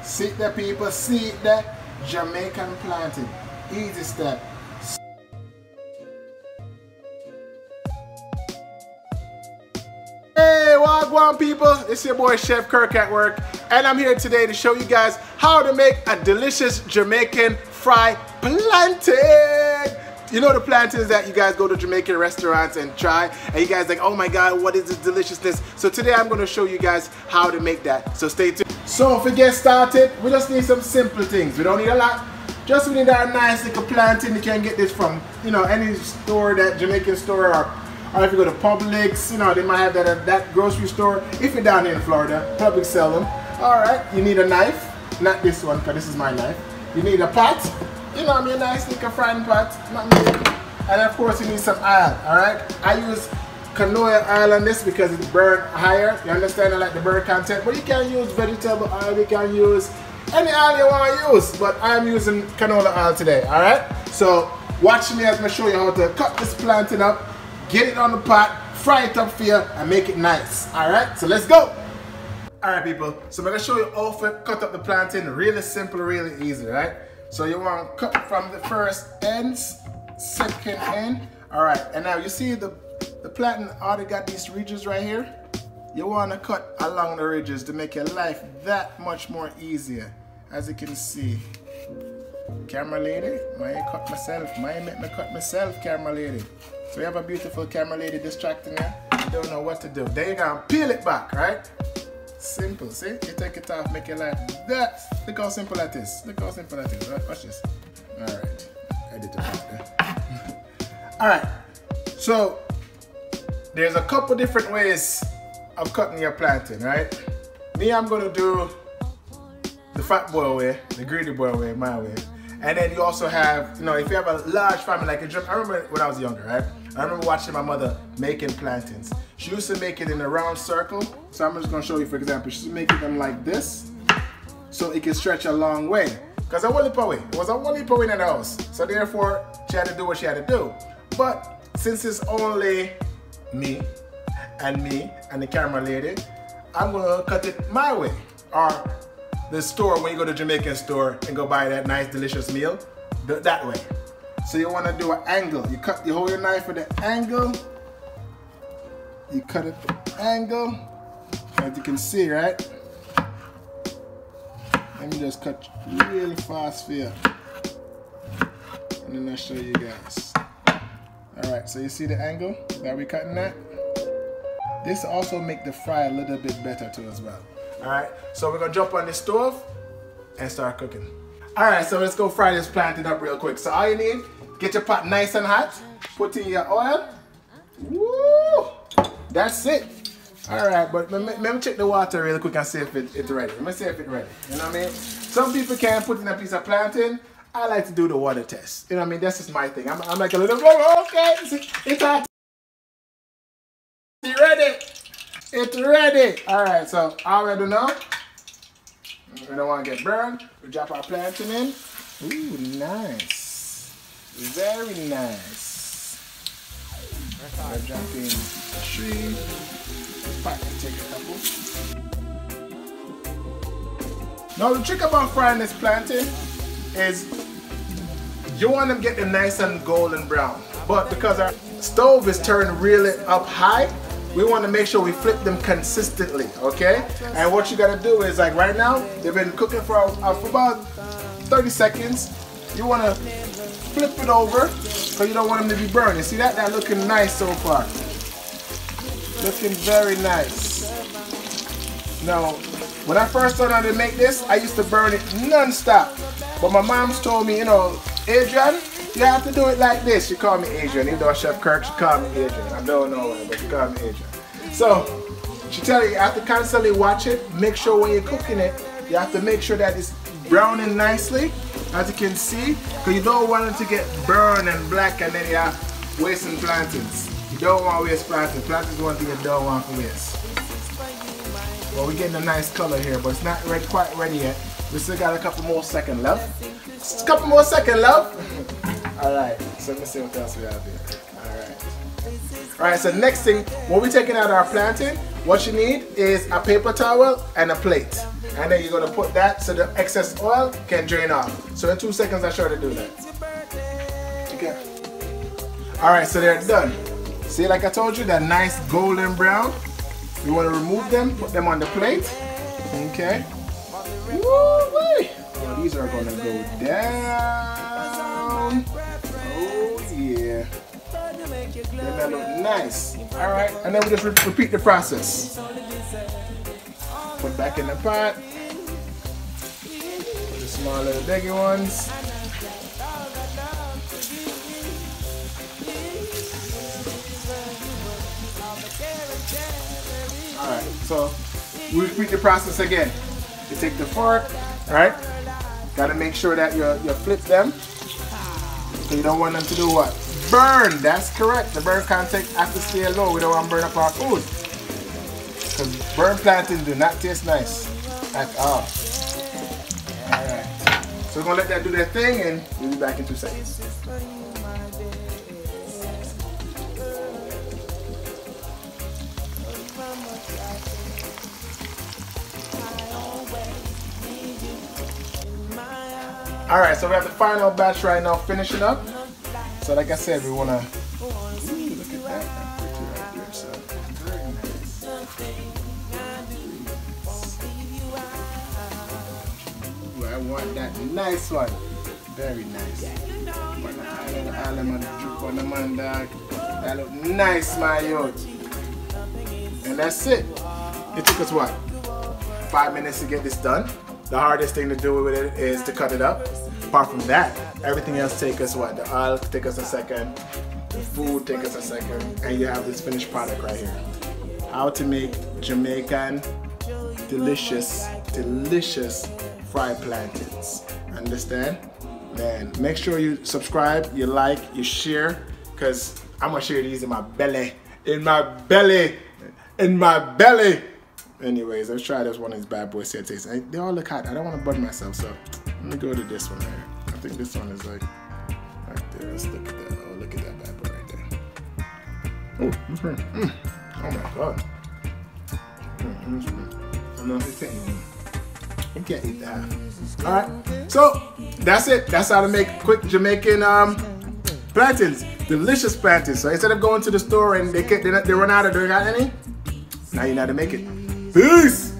See the people, see the Jamaican plantain. Easy step. Hey, wagwan people, it's your boy Chef Kirk at work, and I'm here today to show you guys how to make a delicious Jamaican fried plantain. You know the plantains that you guys go to Jamaican restaurants and try, and you guys like, oh my god, what is this deliciousness? So today I'm going to show you guys how to make that, so stay tuned. So if we get started, we just need some simple things. We don't need a lot, just we need our nice little plantain. You can get this from, you know, any store, that Jamaican store, or if you go to Publix, you know, they might have that at that grocery store. If you're down here in Florida, Publix sell them. Alright, you need a knife, not this one, because this is my knife. You need a pot, you know, a nice little frying pot, not me. And of course you need some oil, alright? I use canola oil on this because it's burn higher, you understand? I like the burn content, but you can use vegetable oil, you can use any oil you want to use, but I'm using canola oil today, alright? So watch me as I show you how to cut this plantain up, get it on the pot, fry it up for you, and make it nice. Alright, so let's go. Alright people, so I'm going to show you how to cut up the plantain. Really simple, really easy, right? So you want to cut from the first ends, second end. Alright, and now you see the plantain already got these ridges right here. You want to cut along the ridges to make your life that much more easier. As you can see. Camera lady, might cut myself, might make me cut myself, camera lady. So we have a beautiful camera lady distracting her. You don't know what to do. Then you gotta peel it back, right? Simple, see? You take it off, make your life that. Look how simple that is. Look how simple that is, right? Watch this. Alright. Edit it back there. Alright. So there's a couple different ways of cutting your plantain, right? Me, I'm gonna do the fat boy way, the greedy boy way, my way. And then you also have, you know, if you have a large family, like I remember when I was younger, right? I remember watching my mother making plantains. She used to make it in a round circle. So I'm just gonna show you, for example, she used to make them like this, so it can stretch a long way. Because it was a wally away in the house. So therefore, she had to do what she had to do. But since it's only me and the camera lady, I'm gonna cut it my way. Or the store, when you go to the Jamaican store and go buy that nice delicious meal, do it that way. So you want to do an angle. You hold your knife at the angle. You cut it at the angle. As you can see, right? Let me just cut really fast for you. And then I'll show you guys. Alright, so you see the angle that we're cutting at? This also make the fry a little bit better too as well. Alright, so we're gonna jump on the stove and start cooking. Alright, so let's go fry this plantain up real quick. So all you need, get your pot nice and hot, put in your oil. Woo! That's it. Alright, but let me check the water real quick and see if it's ready. Let me see if it's ready. You know what I mean? Some people can put in a piece of plantain. I like to do the water test. You know what I mean? That's just my thing. I'm like a little, okay, it's hot. You ready? It's ready. Alright, so already know. We don't want to get burned. We drop our plantain in. Ooh, nice. Very nice. We're dropping 3. Pack and take a couple. Now the trick about frying this plantain is you want them to get them nice and golden brown. But because our stove is turned really up high, we want to make sure we flip them consistently, okay? And what you gotta do is, like right now, they've been cooking for about 30 seconds. You want to flip it over because you don't want them to be burned. You see that? That's looking nice so far. Looking very nice. Now, when I first started out to make this, I used to burn it non-stop. But my mom's told me, you know, Adrian, you have to do it like this. She called me Adrian. Even though Chef Kirk, she called me Adrian. I don't know why, but she called me Adrian. So, she tell you have to constantly watch it. Make sure when you're cooking it, you have to make sure that it's browning nicely, as you can see. Because you don't want it to get burned and black and then you're wasting plantains. You don't want to waste plantains. Plantains is one thing you don't want to waste. Well, we're getting a nice color here, but it's not quite ready yet. We still got a couple more seconds left. Just a couple more seconds left. Alright, so let's see what else we have here. Alright. Alright, so next thing, when we're taking out our plantain, what you need is a paper towel and a plate. And then you're going to put that so the excess oil can drain off. So in 2 seconds, I'll show you how to do that. Okay. Alright, so they're done. See, like I told you, that nice golden brown. You want to remove them, put them on the plate. Okay. Woo-wee. Oh, these are going to go down. Oh, yeah. They look nice. Alright, and then we just repeat the process. Put back in the pot. Put the small little baggy ones. Alright, so we repeat the process again. You take the fork, alright? Gotta make sure that you flip them. So you don't want them to do what? Burn! That's correct. The burn contact has to stay low. We don't want to burn up our food. Because burnt plantains do not taste nice at all. Alright. So we're going to let that do their thing and we'll be back in 2 seconds. Alright, so we have the final batch right now finishing up. So like I said, we want to look at that. Right there, so very nice. Ooh, I want that nice one. Very nice. Want the island drip on the man, dog. That look nice, my youth. And that's it. It took us what? 5 minutes to get this done. The hardest thing to do with it is to cut it up. Apart from that, everything else take us what? The oil take us a second, the food take us a second, and you have this finished product right here. How to make Jamaican delicious, delicious fried plantains. Understand? Man, make sure you subscribe, you like, you share, because I'm gonna share these in my belly. In my belly! In my belly! Anyways, let's try this one of these bad boy sets. They all look hot. I don't want to burn myself, so let me go to this one here. I think this one is like right there. Let's look at that. Oh, look at that bad boy right there. Oh, oh my god. I'm not saying you can't eat that. All right, so that's it. That's how to make quick Jamaican plantains, delicious plantains. So instead of going to the store and they run out of, they got any, now you know how to make it. Peace!